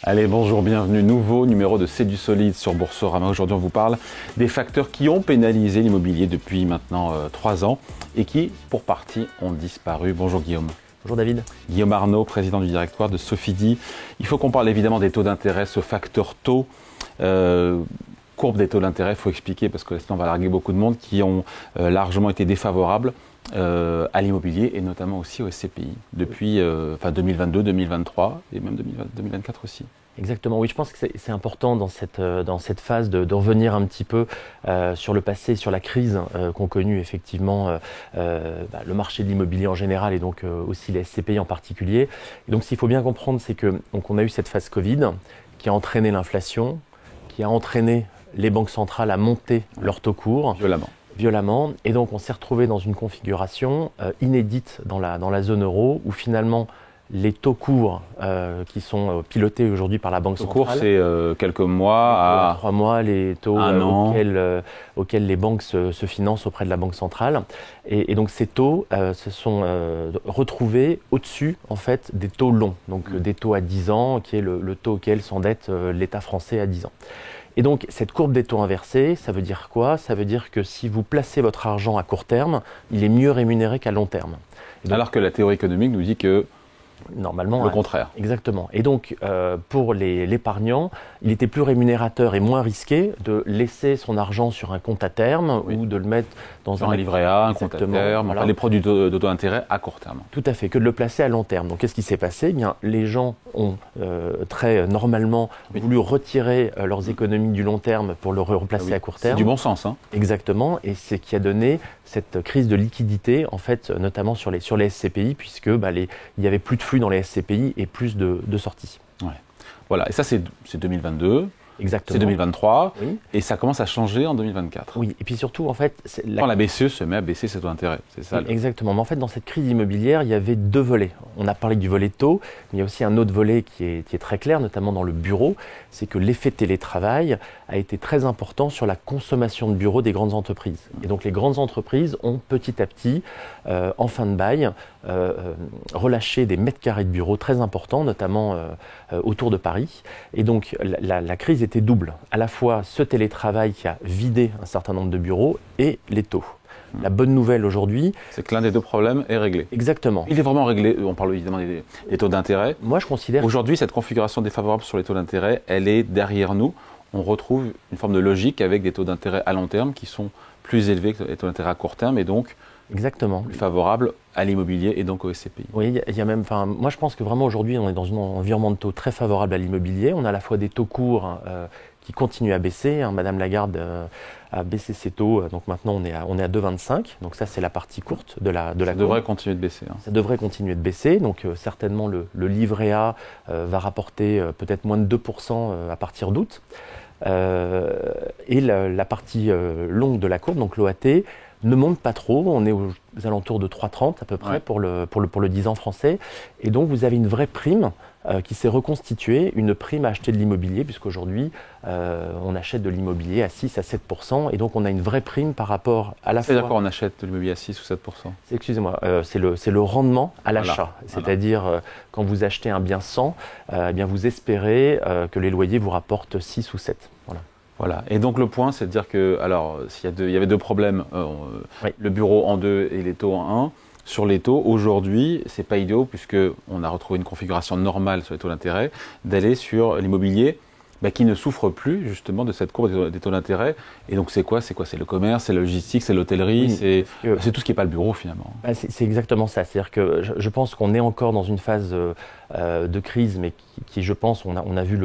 Allez, bonjour, bienvenue. Nouveau numéro de C'est du solide sur Boursorama. Aujourd'hui, on vous parle des facteurs qui ont pénalisé l'immobilier depuis maintenant 3 ans et qui, pour partie, ont disparu. Bonjour Guillaume. Bonjour David. Guillaume Arnaud, président du directoire de Sofidy. Il faut qu'on parle évidemment des taux d'intérêt, ce facteur taux. Courbe des taux d'intérêt, il faut expliquer parce que sinon on va larguer beaucoup de monde, qui ont largement été défavorables à l'immobilier et notamment aussi au SCPI depuis 2022, 2023 et même 2024 aussi. Exactement, oui, je pense que c'est important dans cette phase de revenir un petit peu sur le passé, sur la crise qu'ont connue effectivement le marché de l'immobilier en général et donc aussi les SCPI en particulier. Et donc ce qu'il faut bien comprendre, c'est qu'on a eu cette phase Covid qui a entraîné l'inflation, qui a entraîné les banques centrales à monter leur taux court. Violemment. Et donc on s'est retrouvé dans une configuration inédite dans la zone euro où finalement les taux courts qui sont pilotés aujourd'hui par la Banque centrale. Taux court, c'est quelques mois à 3 mois, les taux auxquels les banques se financent auprès de la Banque centrale. Et donc ces taux se sont retrouvés au-dessus en fait des taux longs, donc des taux à 10 ans, qui est le taux auquel s'endette l'État français à 10 ans. Et donc, cette courbe des taux inversés, ça veut dire quoi? Ça veut dire que si vous placez votre argent à court terme, il est mieux rémunéré qu'à long terme. Donc, alors que la théorie économique nous dit que normalement, le contraire. Exactement. Et donc, pour l'épargnant, il était plus rémunérateur et moins risqué de laisser son argent sur un compte à terme ou de le mettre dans un livret A, un compte à terme, voilà. Les produits de taux d'intérêt à court terme. Tout à fait, que de le placer à long terme. Donc, qu'est-ce qui s'est passé? Eh bien, les gens ont très normalement voulu retirer leurs économies du long terme pour le replacer à court terme. C'est du bon sens, hein. Exactement, et c'est ce qui a donné cette crise de liquidité, en fait, notamment sur les SCPI, puisque il y avait plus de flux dans les SCPI et plus de sorties. Ouais. Voilà, et ça c'est 2022. Exactement. C'est 2023, oui. Et ça commence à changer en 2024. Oui, et puis surtout, en fait... Quand la BCE se met à baisser ses taux d'intérêt, c'est ça. Oui, exactement, mais en fait, dans cette crise immobilière, il y avait 2 volets. On a parlé du volet taux, mais il y a aussi un autre volet qui est très clair, notamment dans le bureau, c'est que l'effet télétravail a été très important sur la consommation de bureaux des grandes entreprises. Et donc, les grandes entreprises ont petit à petit, en fin de bail, relâché des mètres carrés de bureaux très importants, notamment autour de Paris. Et donc, la crise était double. À la fois ce télétravail qui a vidé un certain nombre de bureaux et les taux. La bonne nouvelle aujourd'hui... c'est que l'un des 2 problèmes est réglé. Exactement. Il est vraiment réglé, on parle évidemment des taux d'intérêt. Moi, je considère... Aujourd'hui, cette configuration défavorable sur les taux d'intérêt, elle est derrière nous. On retrouve une forme de logique avec des taux d'intérêt à long terme qui sont plus élevés que les taux d'intérêt à court terme et donc exactement. Plus favorables à l'immobilier et donc au SCPI. Oui, il y a même... moi, je pense que vraiment aujourd'hui, on est dans un environnement de taux très favorable à l'immobilier. On a à la fois des taux courts qui continuent à baisser. Madame Lagarde a baissé ses taux, donc maintenant on est à 2,25. Donc ça, c'est la partie courte de la courbe. Ça devrait continuer de baisser. Ça devrait continuer de baisser. Donc certainement, le livret A va rapporter peut-être moins de 2% à partir d'août. Et la partie longue de la courbe, donc l'OAT, ne monte pas trop. On est aux alentours de 3,30 à peu près pour le 10 ans français. Et donc, vous avez une vraie prime qui s'est reconstituée, une prime à acheter de l'immobilier, puisqu'aujourd'hui, on achète de l'immobilier à 6 à 7%. Et donc, on a une vraie prime par rapport à la fois... C'est-à-dire qu'on achète de l'immobilier à 6 ou 7%? Excusez-moi, c'est le rendement à l'achat. C'est-à-dire, quand vous achetez un bien 100, eh bien, vous espérez que les loyers vous rapportent 6 ou 7. Voilà. Et donc le point, c'est de dire que, alors, il y avait 2 problèmes, le bureau en 2 et les taux en 1. Sur les taux, aujourd'hui, c'est pas idéal puisqu'on a retrouvé une configuration normale sur les taux d'intérêt, d'aller sur l'immobilier qui ne souffre plus justement de cette courbe des taux d'intérêt. Et donc c'est quoi? C'est le commerce, c'est la logistique, c'est l'hôtellerie, c'est tout ce qui n'est pas le bureau finalement. C'est exactement ça. C'est-à-dire que je pense qu'on est encore dans une phase de crise, mais qui je pense, on a vu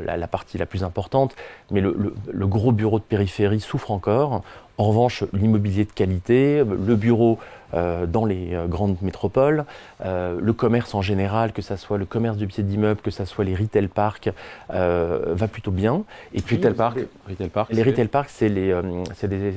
la partie la plus importante, mais le gros bureau de périphérie souffre encore. En revanche, l'immobilier de qualité, le bureau dans les grandes métropoles, le commerce en général, que ce soit le commerce du pied d'immeuble, que ce soit les retail parks, va plutôt bien. Et puis, retail park, les retail parks, c'est des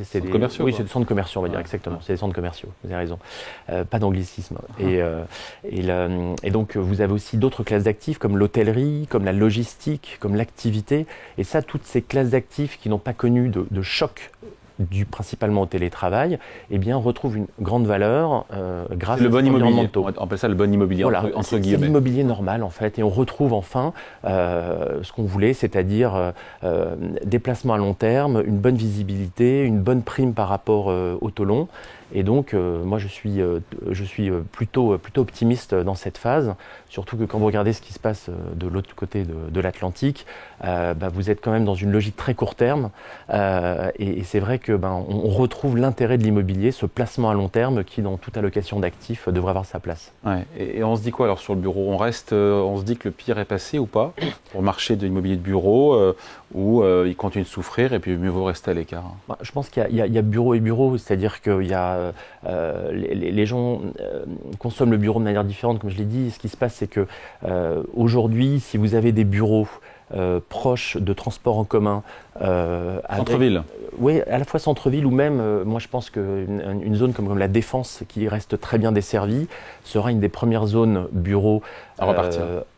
centres commerciaux. Oui, c'est des centres commerciaux, on va dire, exactement. C'est des centres commerciaux, vous avez raison. Pas d'anglicisme. Et donc, vous avez aussi d'autres classes d'actifs comme l'hôtellerie, comme la logistique, comme l'activité. Et ça, toutes ces classes d'actifs qui n'ont pas connu de choc principalement au télétravail, eh bien, retrouve une grande valeur grâce à le bon immobilier. On appelle ça le bon immobilier, voilà, entre guillemets. C'est l'immobilier normal, en fait, et on retrouve enfin ce qu'on voulait, c'est-à-dire des placements à long terme, une bonne visibilité, une bonne prime par rapport au taux long. Et donc, moi, je suis plutôt optimiste dans cette phase, surtout que quand vous regardez ce qui se passe de l'autre côté de l'Atlantique, vous êtes quand même dans une logique très court terme. Et c'est vrai que on retrouve l'intérêt de l'immobilier, ce placement à long terme qui, dans toute allocation d'actifs, devrait avoir sa place. Ouais. Et on se dit quoi alors sur le bureau? On se dit que le pire est passé ou pas pour le marché de l'immobilier de bureau, ou il continue de souffrir et puis mieux vaut rester à l'écart? Je pense qu'il y a bureau et bureau, c'est-à-dire qu'il y a les gens consomment le bureau de manière différente, comme je l'ai dit. Ce qui se passe, c'est que aujourd'hui, si vous avez des bureaux proches de transports en commun, centre-ville. Oui, à la fois centre-ville ou même, moi je pense qu'une zone comme la Défense, qui reste très bien desservie, sera une des premières zones bureaux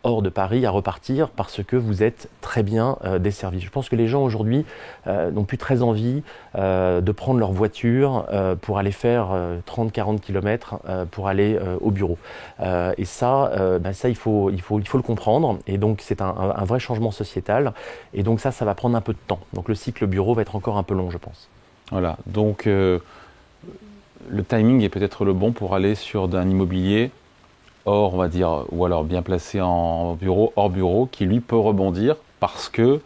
hors de Paris à repartir, parce que vous êtes très bien desservis. Je pense que les gens aujourd'hui n'ont plus très envie de prendre leur voiture pour aller faire 30-40 km pour aller au bureau. Et ça, il faut le comprendre. Et donc c'est un vrai changement sociétal. Et donc ça va prendre un peu de temps. Donc le cycle bureau va être encore un peu long, je pense. Voilà, donc le timing est peut-être le bon pour aller sur un immobilier hors, on va dire, ou alors bien placé en bureau, hors bureau, qui lui peut rebondir parce que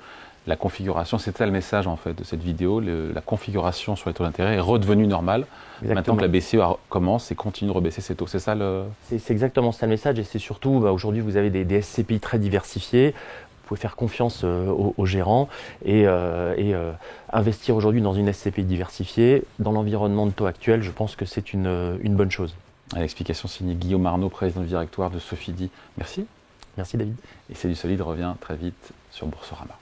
la configuration, c'est ça le message en fait de cette vidéo, la configuration sur les taux d'intérêt est redevenue normale. Exactement. Maintenant que la BCE commence et continue de rebaisser ses taux, c'est ça le... C'est exactement ça le message, et c'est surtout, aujourd'hui vous avez des SCPI très diversifiés. Vous pouvez faire confiance aux gérants et investir aujourd'hui dans une SCPI diversifiée. Dans l'environnement de taux actuel, je pense que c'est une bonne chose. L'explication signée Guillaume Arnaud, président du directoire de Sofidy. Merci. Merci David. Et C'est du solide revient très vite sur Boursorama.